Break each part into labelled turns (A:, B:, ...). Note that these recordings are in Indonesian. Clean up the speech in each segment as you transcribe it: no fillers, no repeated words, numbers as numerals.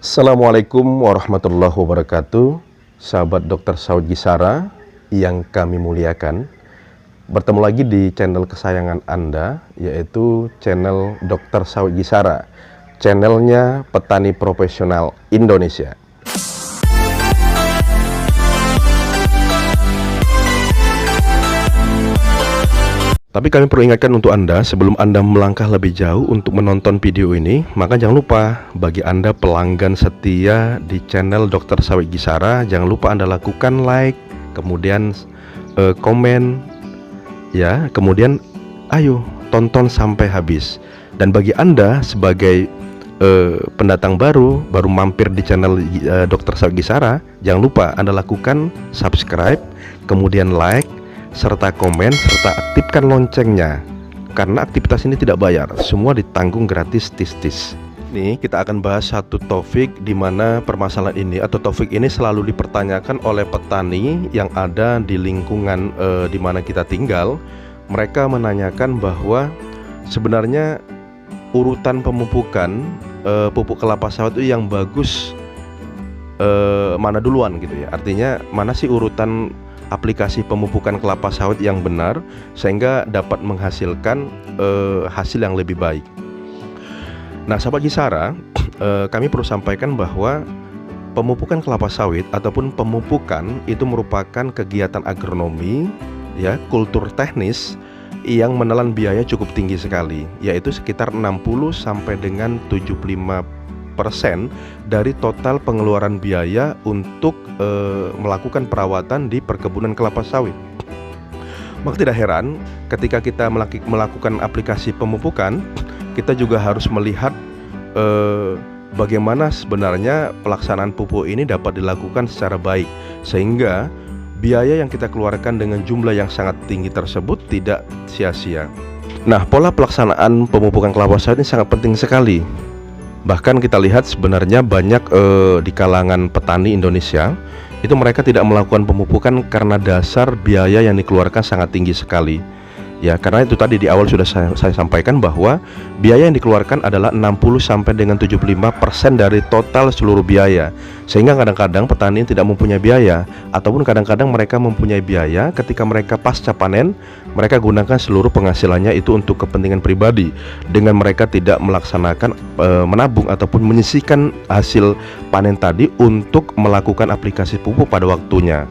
A: Assalamualaikum warahmatullahi wabarakatuh. Sahabat Dr. Saud Gisara yang kami muliakan, bertemu lagi di channel kesayangan Anda, yaitu channel Dr. Saud Gisara, channelnya petani profesional Indonesia. Tapi kami perlu ingatkan untuk Anda, sebelum Anda melangkah lebih jauh untuk menonton video ini, maka jangan lupa, bagi Anda pelanggan setia di channel Dr. Saud Gisara, jangan lupa Anda lakukan like, kemudian komen, ya, kemudian ayo tonton sampai habis. Dan bagi Anda sebagai pendatang baru mampir di channel Dr. Saud Gisara, jangan lupa Anda lakukan subscribe, kemudian like, serta komen, serta aktifkan loncengnya, karena aktivitas ini tidak bayar, semua ditanggung gratis tis-tis. Nih kita akan bahas satu topik di mana permasalahan ini atau topik ini selalu dipertanyakan oleh petani yang ada di lingkungan di mana kita tinggal. Mereka menanyakan bahwa sebenarnya urutan pemupukan pupuk kelapa sawit itu yang bagus mana duluan gitu ya. Artinya mana sih urutan aplikasi pemupukan kelapa sawit yang benar sehingga dapat menghasilkan hasil yang lebih baik. Nah, sahabat Gisara, kami perlu sampaikan bahwa pemupukan kelapa sawit ataupun pemupukan itu merupakan kegiatan agronomi, ya, kultur teknis yang menelan biaya cukup tinggi sekali, yaitu sekitar 60 sampai dengan 75% dari total pengeluaran biaya untuk melakukan perawatan di perkebunan kelapa sawit. Maka tidak heran ketika kita melakukan aplikasi pemupukan, kita juga harus melihat bagaimana sebenarnya pelaksanaan pupuk ini dapat dilakukan secara baik, sehingga biaya yang kita keluarkan dengan jumlah yang sangat tinggi tersebut tidak sia-sia. Nah, pola pelaksanaan pemupukan kelapa sawit ini sangat penting sekali. Bahkan kita lihat sebenarnya banyak di kalangan petani Indonesia itu mereka tidak melakukan pemupukan karena dasar biaya yang dikeluarkan sangat tinggi sekali. Ya, karena itu tadi di awal sudah saya sampaikan bahwa biaya yang dikeluarkan adalah 60 sampai dengan 75% dari total seluruh biaya. Sehingga kadang-kadang petani tidak mempunyai biaya, ataupun kadang-kadang mereka mempunyai biaya ketika mereka pasca panen, mereka gunakan seluruh penghasilannya itu untuk kepentingan pribadi dengan mereka tidak melaksanakan menabung ataupun menyisihkan hasil panen tadi untuk melakukan aplikasi pupuk pada waktunya.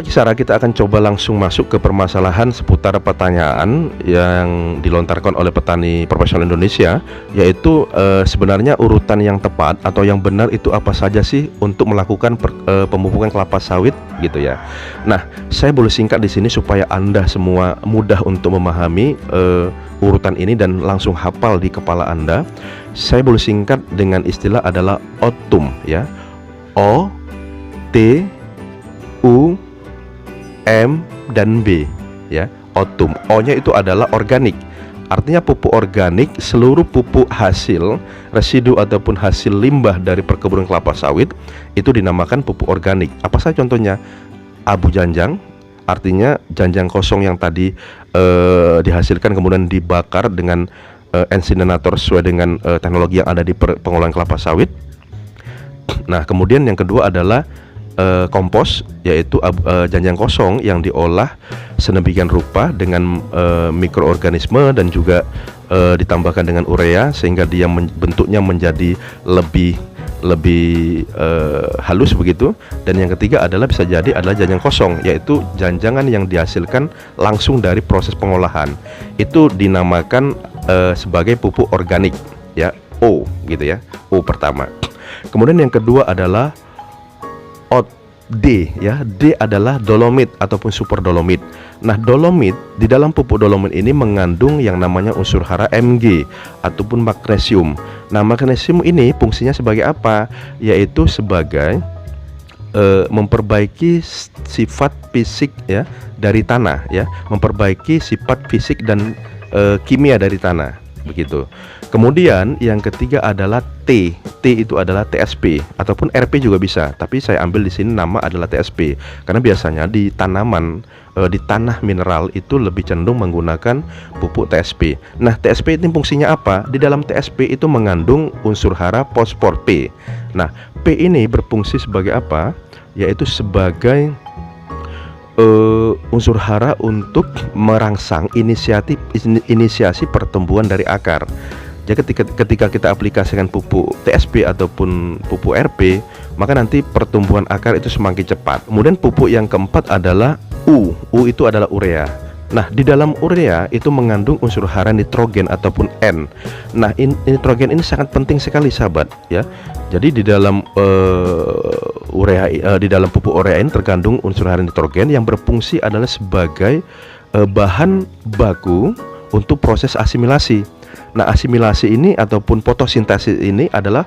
A: Gisara, kita akan coba langsung masuk ke permasalahan seputar pertanyaan yang dilontarkan oleh petani profesional Indonesia, yaitu sebenarnya urutan yang tepat atau yang benar itu apa saja sih untuk melakukan pemupukan kelapa sawit gitu ya. Nah, saya boleh singkat di sini supaya Anda semua mudah untuk memahami urutan ini dan langsung hafal di kepala Anda. Saya boleh singkat dengan istilah adalah OTUM, ya. O T U M dan B, ya, OTUM. O-nya itu adalah organik, artinya pupuk organik. Seluruh pupuk hasil residu ataupun hasil limbah dari perkebunan kelapa sawit itu dinamakan pupuk organik. Apa saja contohnya? Abu janjang, artinya janjang kosong yang tadi dihasilkan kemudian dibakar dengan insinerator sesuai dengan teknologi yang ada di pengolahan kelapa sawit. Nah, kemudian yang kedua adalah kompos, yaitu janjang kosong yang diolah sedemikian rupa dengan mikroorganisme dan juga ditambahkan dengan urea sehingga dia bentuknya menjadi lebih halus begitu. Dan yang ketiga adalah bisa jadi adalah janjang kosong, yaitu janjangan yang dihasilkan langsung dari proses pengolahan. Itu dinamakan sebagai pupuk organik, ya, O gitu ya, O pertama. Kemudian yang kedua adalah D, ya. D adalah dolomit ataupun super dolomit. Nah, dolomit, di dalam pupuk dolomit ini mengandung yang namanya unsur hara Mg ataupun magnesium. Nah, magnesium ini fungsinya sebagai apa? Yaitu sebagai memperbaiki sifat fisik, ya, dari tanah, ya, memperbaiki sifat fisik dan kimia dari tanah, begitu. Kemudian yang ketiga adalah T. T itu adalah TSP ataupun RP juga bisa, tapi saya ambil di sini nama adalah TSP karena biasanya di tanaman di tanah mineral itu lebih cenderung menggunakan pupuk TSP. Nah, TSP ini fungsinya apa? Di dalam TSP itu mengandung unsur hara fosfor P. Nah, P ini berfungsi sebagai apa? Yaitu sebagai unsur hara untuk merangsang inisiasi pertumbuhan dari akar. Jadi ketika kita aplikasikan pupuk TSP ataupun pupuk RP, maka nanti pertumbuhan akar itu semakin cepat. Kemudian pupuk yang keempat adalah U. U itu adalah urea. Nah, di dalam urea itu mengandung unsur hara nitrogen ataupun N. Nah, nitrogen ini sangat penting sekali, sahabat, ya. Jadi di dalam di dalam pupuk urea ini terkandung unsur hara nitrogen yang berfungsi adalah sebagai bahan baku untuk proses asimilasi. Nah, asimilasi ini ataupun fotosintesis ini adalah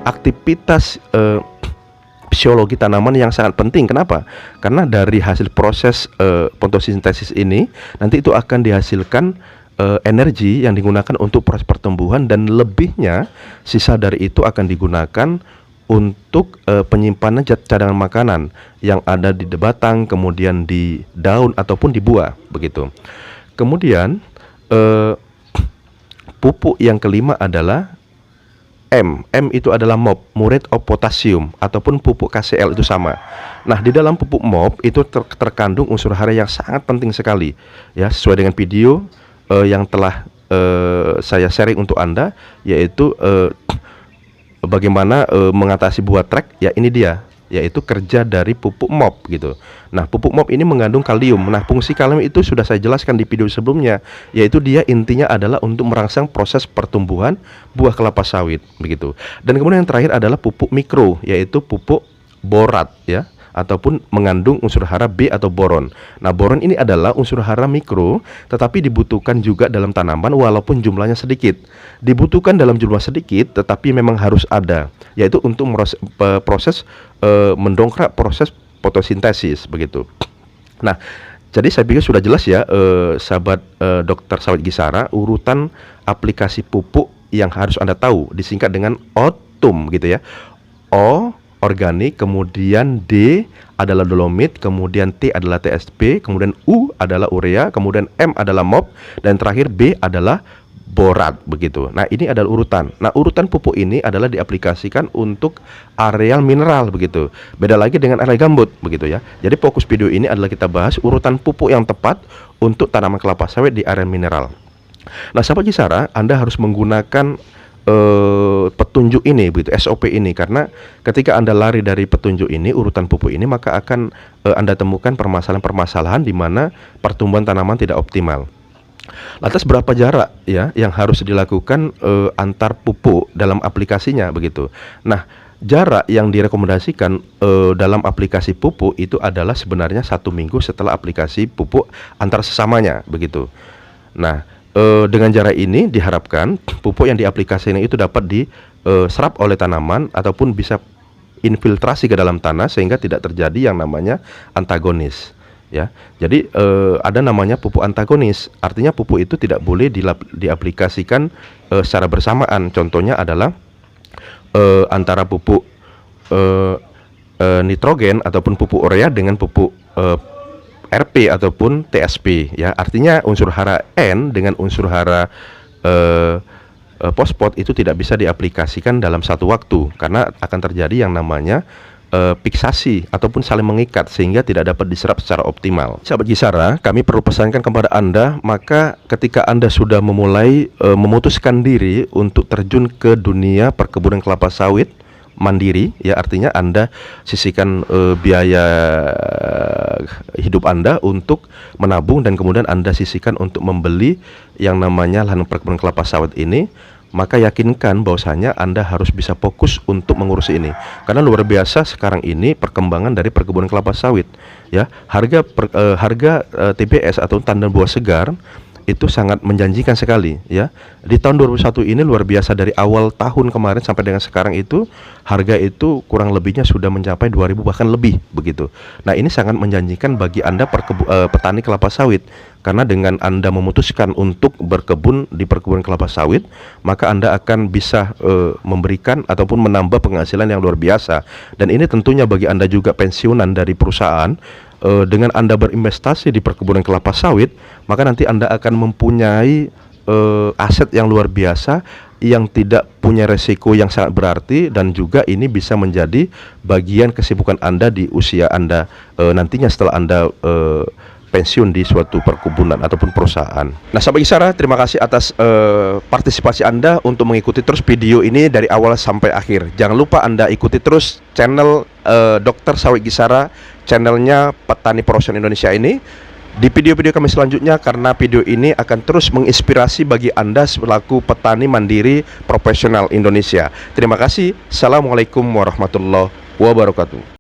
A: aktivitas fisiologi tanaman yang sangat penting. Kenapa? Karena dari hasil proses fotosintesis ini nanti itu akan dihasilkan energi yang digunakan untuk proses pertumbuhan, dan lebihnya sisa dari itu akan digunakan untuk penyimpanan cadangan makanan yang ada di batang, kemudian di daun ataupun di buah, begitu. Kemudian pupuk yang kelima adalah M. M itu adalah MOP, Muriate of Potassium, ataupun pupuk KCl itu sama. Nah, di dalam pupuk MOP itu terkandung unsur hara yang sangat penting sekali, ya, sesuai dengan video yang telah saya sharing untuk Anda, yaitu bagaimana mengatasi buah trek. Ya, ini dia, yaitu kerja dari pupuk MOP gitu. Nah, pupuk MOP ini mengandung kalium. Nah, fungsi kalium itu sudah saya jelaskan di video sebelumnya, yaitu dia intinya adalah untuk merangsang proses pertumbuhan buah kelapa sawit, begitu. Dan kemudian yang terakhir adalah pupuk mikro, yaitu pupuk borat, ya, ataupun mengandung unsur hara B atau boron. Nah, boron ini adalah unsur hara mikro, tetapi dibutuhkan juga dalam tanaman walaupun jumlahnya sedikit. Dibutuhkan dalam jumlah sedikit, tetapi memang harus ada, yaitu untuk proses mendongkrak proses fotosintesis, begitu. Nah, jadi saya pikir sudah jelas ya, sahabat dokter sawit Gisara, urutan aplikasi pupuk yang harus Anda tahu disingkat dengan OTUM, gitu ya. O organik, kemudian D adalah dolomit, kemudian T adalah TSP, kemudian U adalah urea, kemudian M adalah MOP, dan terakhir B adalah borat, begitu. Nah, ini adalah urutan. Nah, urutan pupuk ini adalah diaplikasikan untuk areal mineral, begitu. Beda lagi dengan areal gambut, begitu ya. Jadi fokus video ini adalah kita bahas urutan pupuk yang tepat untuk tanaman kelapa sawit di area mineral. Nah, sahabat Gisara, Anda harus menggunakan petunjuk ini, begitu, SOP ini, karena ketika Anda lari dari petunjuk ini, urutan pupuk ini, maka akan Anda temukan permasalahan-permasalahan di mana pertumbuhan tanaman tidak optimal. Lantas berapa jarak ya yang harus dilakukan antar pupuk dalam aplikasinya, begitu. Nah, jarak yang direkomendasikan dalam aplikasi pupuk itu adalah sebenarnya 1 minggu setelah aplikasi pupuk antar sesamanya, begitu. Nah, dengan jarak ini diharapkan pupuk yang diaplikasikan itu dapat diserap oleh tanaman ataupun bisa infiltrasi ke dalam tanah sehingga tidak terjadi yang namanya antagonis. Ya, jadi ada namanya pupuk antagonis. Artinya pupuk itu tidak boleh diaplikasikan secara bersamaan. Contohnya adalah antara pupuk nitrogen ataupun pupuk urea dengan pupuk RP ataupun TSP. Ya, artinya unsur hara N dengan unsur hara fosfat itu tidak bisa diaplikasikan dalam satu waktu karena akan terjadi yang namanya fiksasi ataupun saling mengikat sehingga tidak dapat diserap secara optimal. Sahabat Gisara, kami perlu pesankan kepada Anda, maka ketika Anda sudah memulai memutuskan diri untuk terjun ke dunia perkebunan kelapa sawit mandiri, ya, artinya Anda sisihkan biaya hidup Anda untuk menabung dan kemudian Anda sisihkan untuk membeli yang namanya lahan perkebunan kelapa sawit ini, maka yakinkan bahwasanya Anda harus bisa fokus untuk mengurus ini. Karena luar biasa sekarang ini perkembangan dari perkebunan kelapa sawit, ya. Harga TBS atau tandan buah segar itu sangat menjanjikan sekali ya. Di tahun 2001 ini luar biasa, dari awal tahun kemarin sampai dengan sekarang itu harga itu kurang lebihnya sudah mencapai 2000 bahkan lebih begitu. Nah, ini sangat menjanjikan bagi Anda petani kelapa sawit, karena dengan Anda memutuskan untuk berkebun di perkebunan kelapa sawit, maka Anda akan bisa memberikan ataupun menambah penghasilan yang luar biasa. Dan ini tentunya bagi Anda juga pensiunan dari perusahaan, dengan Anda berinvestasi di perkebunan kelapa sawit, maka nanti Anda akan mempunyai aset yang luar biasa yang tidak punya resiko yang sangat berarti, dan juga ini bisa menjadi bagian kesibukan Anda di usia Anda nantinya setelah Anda pensiun di suatu perkebunan ataupun perusahaan. Nah, sahabat Gisara, terima kasih atas partisipasi Anda untuk mengikuti terus video ini dari awal sampai akhir. Jangan lupa Anda ikuti terus channel Dr. Sawit Gisara, channelnya Petani Profesional Indonesia ini, di video-video kami selanjutnya, karena video ini akan terus menginspirasi bagi Anda selaku petani mandiri profesional Indonesia. Terima kasih. Assalamualaikum warahmatullahi wabarakatuh.